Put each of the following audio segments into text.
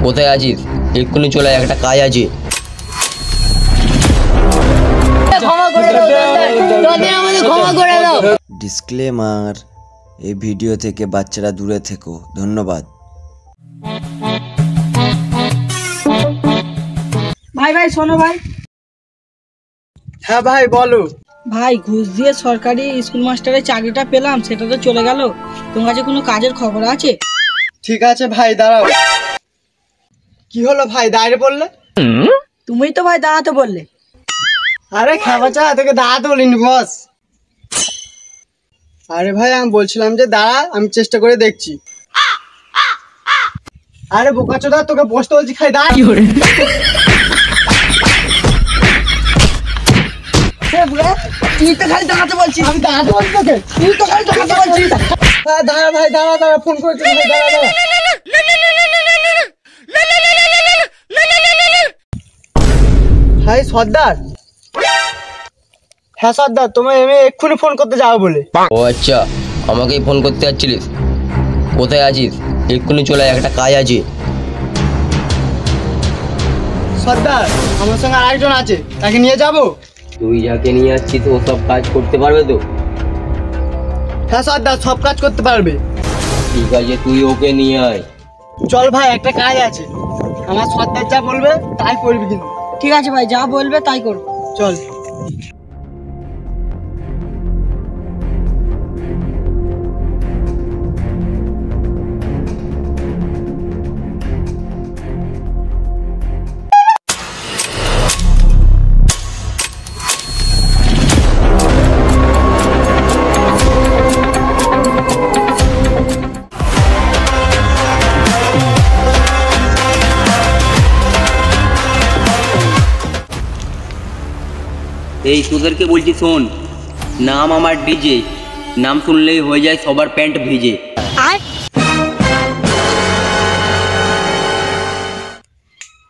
কোথায় আছিস? এক্ষুনি চলে আয়, একটা কাজ আছে। ডিসক্লেমার, এই ভিডিও থেকে বাচ্চারা দূরে থেকো। ধন্যবাদ। ভাই ভাই শোনো ভাই। হ্যাঁ ভাই বলো। ভাই ঘুষ দিয়ে সরকারি স্কুল মাস্টারের চাকরিটা পেলাম, সেটা তো চলে গেল। তোমার কাছে কোনো কাজের খবর আছে? ঠিক আছে ভাই দাঁড়াও। কি হলো ভাই, দাঁড়িয়ে পড়লে? তুমিই তো ভাই দাঁড়াতে বললে। আরে খাবাচা, তোকে দাঁড়াতে বলিনি বস। আরে ভাই আমি বলছিলাম যে দাঁড়া, আমি চেষ্টা করে দেখছি। আরে বোকাচোদা, তোকে বসতে বলছি, খাই দাঁড়া। তুই তো খালি দাঁড়াতে বলছিস। আমি দাঁড়াতে বলছি তোকে। তুই তো খালি দাঁড়াতে বলছিস। দাঁড়া ভাই, দাঁড়া দাঁড়া, ফোন করেছি ভাই, দাঁড়া দাঁড়া। ভাই সর্দার। হ্যাঁ সর্দার, তোমায় আমি এক্ষুনি ফোন করতে যাবো বলে। ও আচ্ছা, আমাকেই ফোন করতে যাচ্ছিলিস? কোথায় আছিস? এক্ষুনি চলে আয়, একটা কাজ আছে। সর্দার, আমার সঙ্গে আরেকজন আছে, তাকে নিয়ে যাবো। তুই যাকে নিয়ে আসছিস ও সব কাজ করতে পারবে তো? হ্যাঁ সর্দার, সব কাজ করতে পারবে। ঠিক আছে, তুই ওকে নিয়ে আয়। চল ভাই, একটা কাজ আছে। আমার সর্দার যা বলবে তাই করবি কিন্তু। ঠিক আছে ভাই, যা বলবে তাই করবো। চল। এই তোদেরকে বলছি শোন, নাম আমার ডিজে, নাম শুনলেই হয়ে যায় সবার প্যান্ট ভিজে।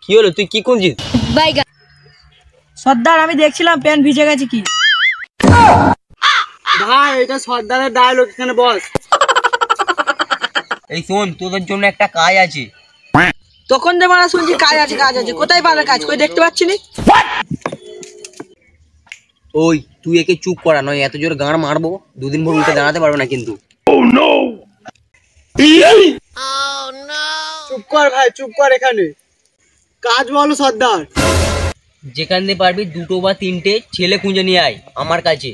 কি হলো, তুই কি খুঁজছিস? সর্দার, আমি দেখছিলাম প্যান্ট ভিজে গেছে কি। ভাই এটা সর্দারের ডায়লগ, এখানে বস। এই শোন, তোদের জন্য একটা কাজ আছে। তখন যে মারা শুনছি কাজ আছে কাজ আছে, কোথায় পাবে কাজ? কই দেখতে পাচ্ছি না। ওই তুই একে চুপ করা, নয় এত জোর গাঁড় মারবো, দুদিন ভর উঠে দাঁড়াতে পারবে না কিন্তু। চুপ কর ভাই, চুপ কর। এখানে কাজ বলো সর্দার। যেখান দিয়ে পারবি দুটো বা তিনটে ছেলে খুঁজে নিয়ে আয় আমার কাছে।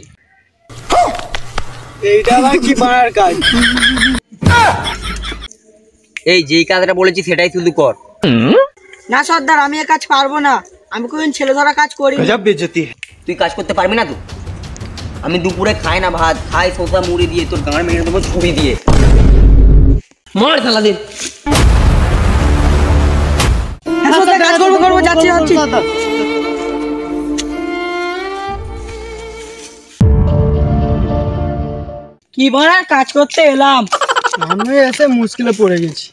এইটা আবার কি মারার কাজ? এই যেই কাজটা বলেছি সেটাই শুধু কর। না সর্দার, আমি এ কাজ পারবো না। আমি কোনদিন ছেলে ধরা কাজ করি। তুই কাজ করতে পারবি না তো? আমি দুপুরে খাই না ভাত, খাই শসা মুড়ি দিয়ে, তোর গাঁড় মেরে দেবো ছুরি দিয়ে। মার খেলা দিন। কাজ করবো করবো, যাচ্ছি যাচ্ছি। কি বলা, কাজ করতে এলাম। আমি এসে মুশকিলে পড়ে গেছি।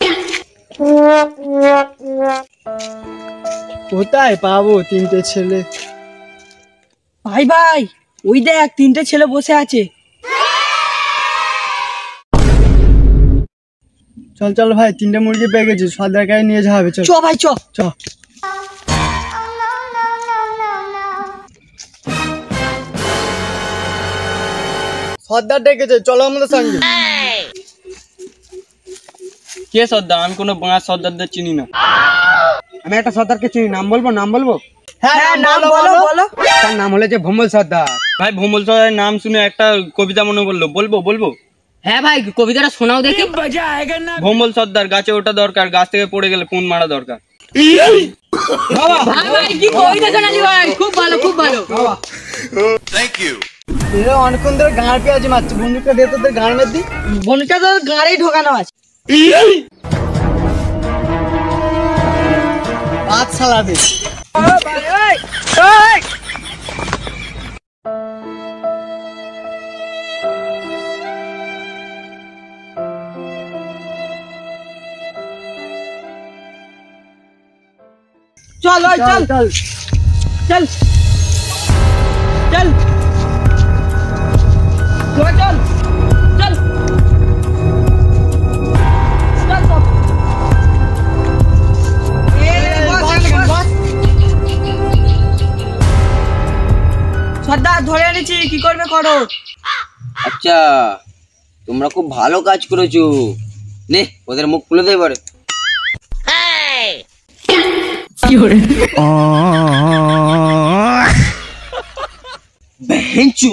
কোথায় পাবো তিনটে ছেলে? ভাই ভাই, ওই দেখ তিনটে ছেলে বসে আছে। চল চল ভাই, তিনটে মুরগি পেয়ে গেছি, সর্দার কাছে নিয়ে যাওয়া হবে। চল চ ভাই চ চ। সর্দার ডেকেছে, চলো আমাদের সঙ্গে। কে সর্দার? আমি কোনো বাঁ সর্দারদের চিনি না। আমি একটা সর্দারকে চিনি, নাম বলবো? নাম বলবো? হ্যাঁ নাম বলো বলো। তার নাম হলো যে ভোমল সর্দার। ভাই ভোমল সর্দারের নাম শুনে একটা কবিতা মনে বললো, বলবো? হ্যাঁ ভাই, কবিতাটা শোনাও দেখি। ভোমল সর্দার, গাছে ওঠা দরকার, গাছ থেকে পড়ে গেলে পুন মারা দরকার। ভাই ভাই, কি কবিতা শোনালি ভাই, খুব ভালো খুব ভালো। এরা অনেকক্ষণ ধরে গাঁড় পেঁয়াজি মারছে, বন্ধুকে দিয়ে তোদের গাঁড় মেরে দিই। বনটা তো গাড়ি ঢোকানো আছে। ভাত সালাদে। চল ভাই চল চল চল চল চল চল চল চল করো। আচ্ছা, তোমরা খুব ভালো কাজ করেছো। নে ওদের মুখ খুলে দে এবারে। বেঞ্চু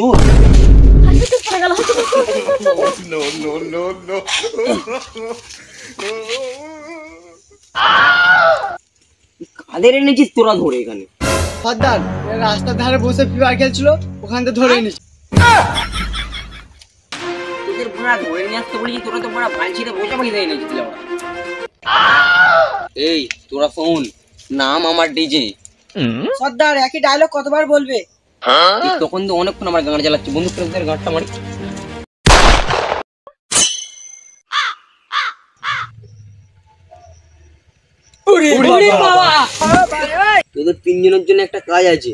কাদের এনেছিস তোরা ধরে এখানে? সর্দার এরা রাস্তার ধারে বসে ফ্রি ফায়ার খেলছিল, ওখান থেকে ধরে এনেছি। তোদের পুরা ধরে নিয়ে আসতে বলেছি, তোরা তো পুরা ফালছিতে বসে পাখি দেয় এনেছিস। এই তোরা শোন, নাম আমার ডিজে। সর্দার একই ডায়লগ কতবার বলবে? তখন তো অনেকক্ষণ আমার গান চালাচ্ছে, বন্ধু প্রেমদের গানটা মারি। তোদের তিনজনের জন্য একটা কাজ আছে।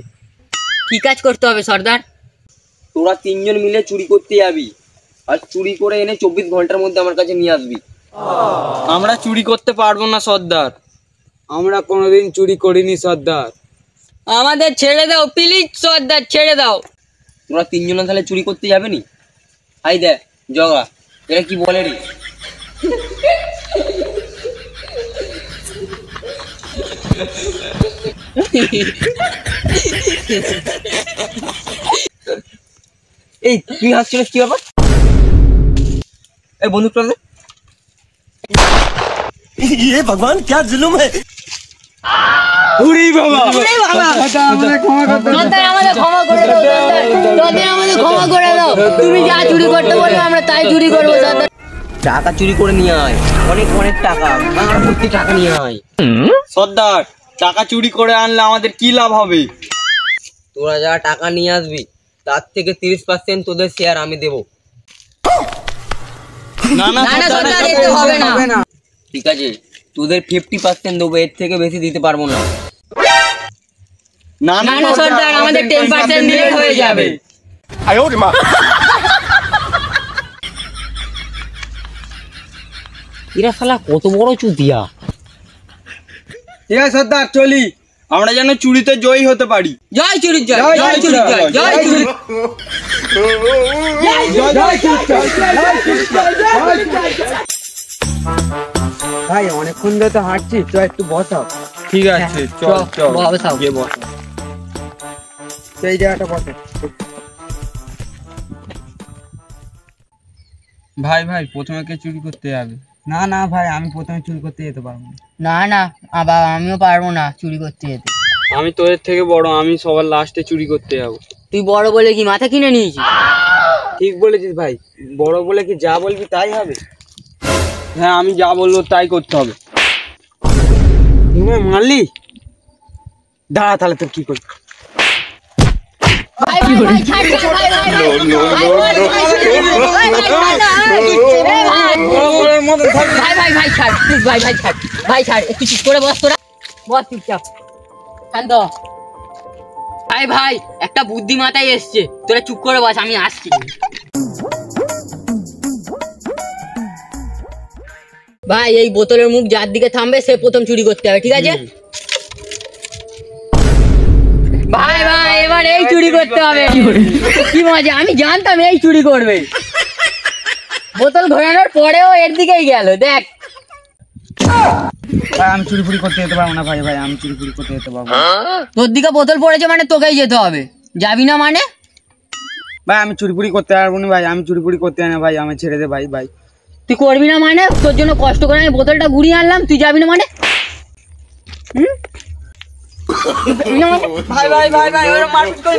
কি কাজ করতে হবে সর্দার? তোরা তিনজন মিলে চুরি করতে যাবি, আর চুরি করে এনে 24 ঘন্টার মধ্যে আমার কাছে নিয়ে আসবি। আমরা চুরি করতে পারবো না সর্দার, আমরা কোনোদিন চুরি করিনি সর্দার। আমাদের ছেড়ে দাও প্লিজ সর্দার, ছেড়ে দাও। তোরা তিনজনে তাহলে চুরি করতে যাবে নি? আই দেখ জগা, এরা কি বলে রে? এই তুই হাসছিলিস কি ব্যাপার? এই বন্দুকটা দে। ভগবান ক্যা জুলুম হ্যায়। সর্দার আমাদের ক্ষমা করে দাও, সর্দার আমাদের ক্ষমা করে দাও। তুমি যা চুরি করতে বলবে আমরা তাই চুরি করবো সর্দার। টাকা চুরি করে নিয়ে আয়, অনেক অনেক টাকা, বাংলা ভর্তি টাকা নিয়ে আয়। সর্দার টাকা চুরি করে আনলে আমাদের কি লাভ হবে? তোরা যা টাকা নিয়ে আসবি তার থেকে 30% তোদের শেয়ার আমি দেবো। না না না না সর্দার, এতে হবে না। ঠিক আছে, তোদের 50% দেবো, এর থেকে বেশি দিতে পারবো না। না না না সর্দার, আমাদের 10% দিলে হয়ে যাবে। এরা শালা কত বড় চুতিয়া। ঠিক আছে সর্দার, চলি, আমরা যেন চুরিতে জয়ী হতে পারি। জয় চুরি জয়, জয় চুরি জয়, জয় চুরি। ভাই অনেকক্ষণ ধরে তো হাঁটছি, তো একটু বসাও। ঠিক আছে চল চল বসাও। গিয়ে বস। সেই জায়গাটা বসে। ভাই ভাই প্রথমে কে চুরি করতে যাবে? না না ভাই, আমি প্রথমে চুরি করতে যেতে পারবো না। না না আবার আমিও পারবো না চুরি করতে যেতে। আমি তোদের থেকে বড়, আমি সবার লাস্টে চুরি করতে যাবো। তুই বড় বলে কি মাথা কিনে নিয়েছিস? ঠিক বলেছিস ভাই, বড় বলে কি যা বলবি তাই হবে? হ্যাঁ, আমি যা বলবো তাই করতে হবে। মারলি, দাঁড়া তাহলে তোর কি করবি। ভাই ভাই ভাই ছাড়, ভাই ভাই ভাই ভাই ভাই ভাই ছাড়, প্লিজ ভাই ভাই ছাড়, ভাই ছাড়, একটু চুপ করে বস তোরা, বস চুপচাপ, শান্ত। ভাই ভাই একটা বুদ্ধি মাথায় এসছে, তোরা চুপ করে বস, আমি আসছি। ভাই এই বোতলের মুখ যার দিকে থামবে সে প্রথম চুরি করতে হবে, ঠিক আছে? ভাই ভাই এবার এই চুরি করতে হবে। কি মজা, আমি জানতাম এই চুরি করবে। বোতল ঘোরানোর পরেও এর দিকেই গেল, দেখ। ভাই আমি চুরি ফুরি করতে যেতে পারবো না ভাই, ভাই আমি চুরি ফুরি করতে যেতে পারবো না। তোর দিকে বোতল পড়েছে মানে তোকেই যেতে হবে, যাবি না মানে? ভাই আমি চুরি ফুরি করতে পারবো না ভাই, আমি চুরি ফুরি করতে জানি না ভাই, আমি ছেড়ে দে ভাই। ভাই তুই করবি না মানে? তোর জন্য কষ্ট করে আমি বোতলটা ঘুরিয়ে আনলাম, তুই যাবি না মানে? ভাই ভাই ভাই ভাই ওরা মারপিট করে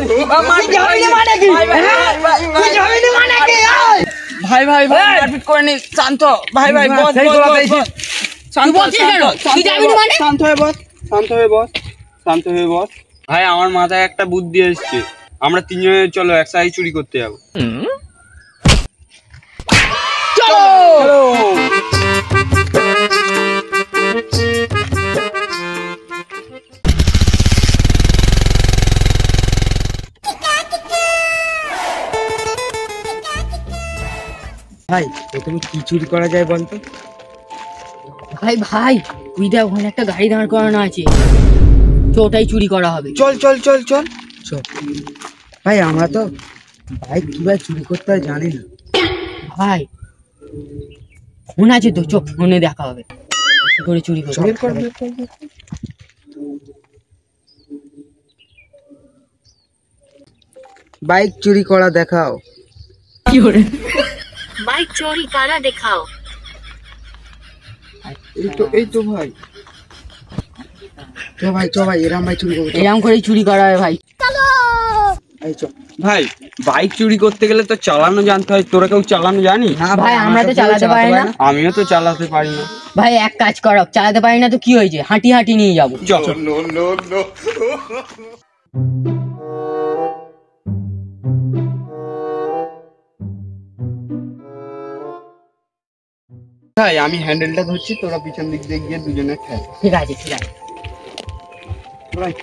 ভাই ভাই ভাই মারপিট করে নি, শান্ত ভাই ভাই বস বস। তুই বলছিস কেন? তুই যাবি না মানে? শান্ত হয়ে বস, শান্ত হয়ে বস, শান্ত হয়ে বস। ভাই আমার মাথায় একটা বুদ্ধি এসছে, আমরা তিনজনে চলো একসাথে চুরি করতে যাবো। চলো। ভাই প্রথমে কি চুরি করা যায় বলতো? ভাই ভাই তুই দেখ ওখানে একটা গাড়ি দাঁড় করানো আছে, তো ওটাই চুরি করা হবে। চল চল চল চল চল। ভাই আমরা তো বাইক কিভাবে চুরি করতে হয় জানি না। ভাই ফোন আছে তো, চোখ ফোনে দেখা হবে কি করে চুরি করতে বের কর, হবে। বের কর, বের কর। বাইক চুরি করা দেখাও। বাইক চोरी करा दिखाओ। এই তো ভাই, চ ভাই এরম ভাই চুরি করবো। এরকম করেই চুরি করা হয় ভাই। এই চ। ভাই বাইক চুরি করতে গেলে তো চালানো জানতে হয়, তোরা কেউ চালানো জানিস? না ভাই আমরা তো চালাতে পারি না। আমিও তো চালাতে পারি না। ভাই এক কাজ করো, চালাতে পারি না তো কি হয়েছে, হাঁটি হাঁটি নিয়ে যাবো। চল ভাই আমি হ্যান্ডেলটা ধরছি, তোরা পিছন দিক দিয়ে গিয়ে দুজনে খেল। ঠিক আছে ঠিক আছে। ভাই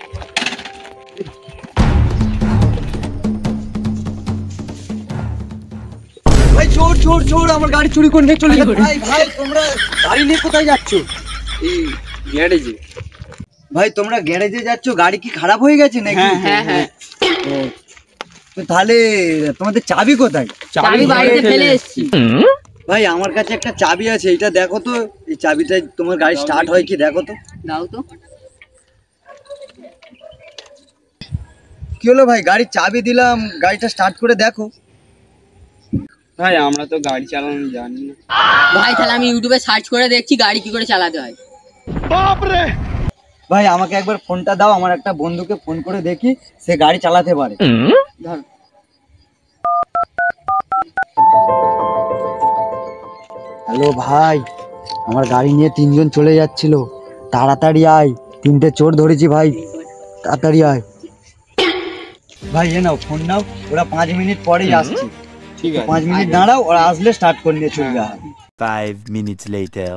ভাই চোর চোর চোর, আমার গাড়ি চুরি করে নিয়ে চলে গেছে। ভাই ভাই তোমরা গাড়ি নিয়ে কোথায় যাচ্ছ? এই গ্যারেজে। ভাই তোমরা গ্যারেজে যাচ্ছ, গাড়ি কি খারাপ হয়ে গেছে নাকি? হ্যাঁ হ্যাঁ, তো তাহলে তোমাদের চাবি কোথায়? চাবি বাড়িতে ফেলে এসেছি। ভাই আমার কাছে একটা চাবি আছে, এটা দেখো তো, এই চাবিটাই তোমার গাড়ি স্টার্ট হয় কি দেখো তো। দাও তো। কি হলো ভাই, গাড়ির চাবি দিলাম, গাড়িটা স্টার্ট করে দেখো। ভাই আমরা তো গাড়ি চালানো জানি না। ভাই তাহলে আমি ইউটিউবে সার্চ করে দেখছি গাড়ি কি করে চালাতে হয়। ভাই আমাকে একবার ফোনটা দাও, আমার একটা বন্ধুকে ফোন করে দেখি সে গাড়ি চালাতে পারে। ধর। হ্যালো ভাই, আমার গাড়ি নিয়ে 3 জন চলে যাচ্ছিল, তাড়াতাড়ি আয়, 3টে চোর ধরেছি ভাই, তাড়াতাড়ি আয়। ভাই এ নাও ফোন নাও, ওরা 5 মিনিট পরেই আসছে। ঠিক আছে 5 মিনিট দাঁড়াও, ওরা আসলে স্টার্ট করে নিয়ে চলে যাও। 5 minutes later.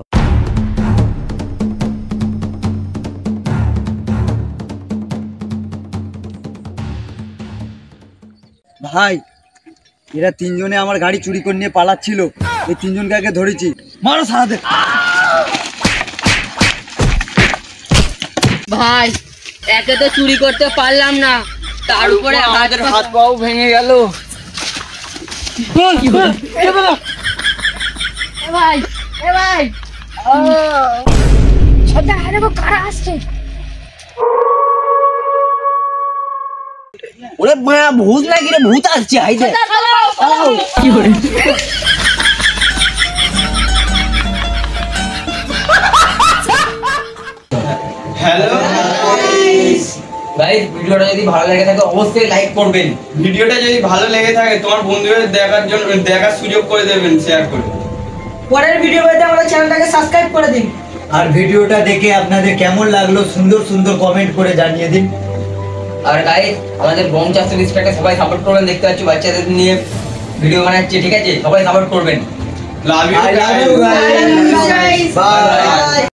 ভাই এরা 3 জনে আমার গাড়ি চুরি করে নিয়ে পালাচ্ছিল, এই 3 জনকে আগে ধরেছি, মারো সারাতে। ভাই একে তো চুরি করতে পারলাম না, তার উপরে আমাদের হাত পাও ভেঙে গেল। ভাই এ ভাই छोटा है वो करा আসছে। ওরে মা ভূত নাকি রে, ভূত আসছে আইতে। হ্যালো গাইস ভিডিওটা যদি ভালো লেগে থাকে অবশ্যই লাইক করবেন। ভিডিওটা যদি ভালো লেগে থাকে তোমার বন্ধুদের দেখার সুযোগ করে দেবেন, শেয়ার করে। পরের ভিডিও পেতে আমাদের চ্যানেলটাকে সাবস্ক্রাইব করে দিন। আর ভিডিওটা দেখে আপনাদের কেমন লাগলো সুন্দর সুন্দর কমেন্ট করে জানিয়ে দিন। আর গাইস আমাদের বোম চাষের রিস্টাকে সবাই সাপোর্ট করবেন, দেখতে পাচ্ছি বাচ্চাদের নিয়ে ভিডিও বানাচ্ছে, ঠিক আছে সবাই সাপোর্ট করবেন। Love you I love you guys. Bye.